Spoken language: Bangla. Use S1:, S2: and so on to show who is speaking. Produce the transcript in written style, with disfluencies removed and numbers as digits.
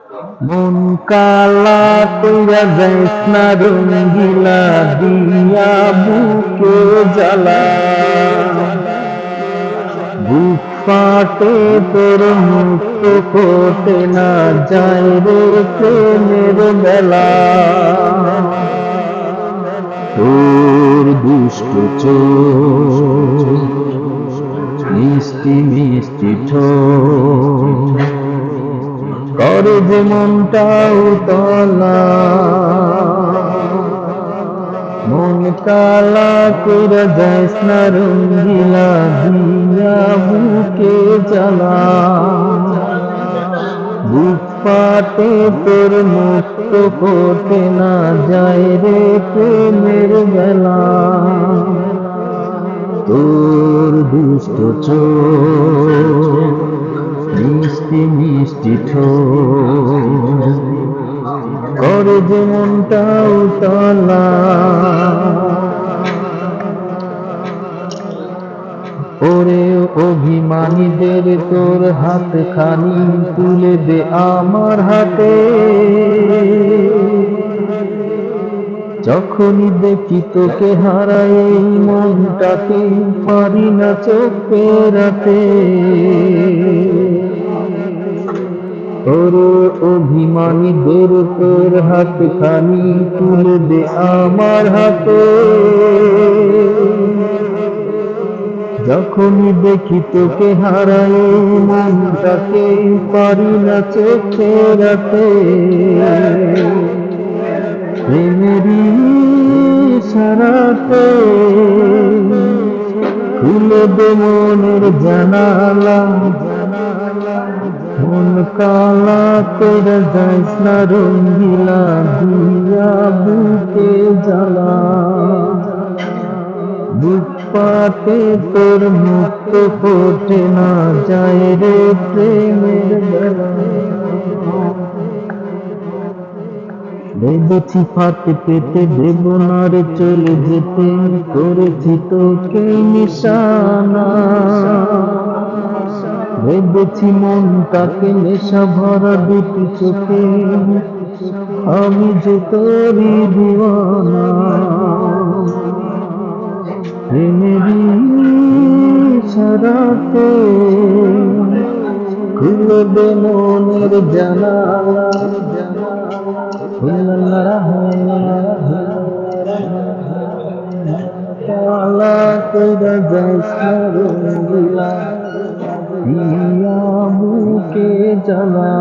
S1: মন কালা কইরা যাইস না রঙ্গিলা দিয়া বুকে জ্বালা বুক ফাটে তোর মুক্ত ফোটে না যায় রে প্রেমের বেলা তোর দুষ্ট চোখ মিষ্টি মিষ্টি ঠোঁট করে যে মনটা উতলা মন কালা করে যাইস না রঙ্গিলা দিয়া বুকে জ্বালা বুক ফাটে তোর মুক্ত ফোটে না যায় রে প্রেমের বেলা তোর দুষ্ট চোখ মিষ্টি মিষ্টি ঠোঁট করে যে মনটা উতলা ওরে অভিমানীদের তোর হাত খানি তুলে দে আমার হাতে যখনই দেখি তোকে হারাই এই মনটাকে পারি না চোখ ফেরাতে ওরে অভিমানীদের তোর হাত খানি তুলে দে আমার হাতে যখনই দেখি তোকে হারাই মনটাকে পারি না চোখ ফেরাতে প্রেমেরই সারাতে খুলে দে মনের জানালা মন কালা করে যাইস না রঙ্গিলা দিয়া বুকে জ্বালা বুক পাতে তোর মুক্ত ফোটে না যায় রে প্রেমের বেলা ভেবেছি ফাতে পেতে দেব না রে চলে যেতে করেছি তোকে নিশানা ভেবেছি মনটাকে নেশা ভরা দুটি চোখে আমি যে তোরই দিওয়ানা প্রেমেরই সারাতে খুলে দে মনের জানালা কালা কইরা যাইস না রঙ্গিলা দিয়া বুকে জ্বালা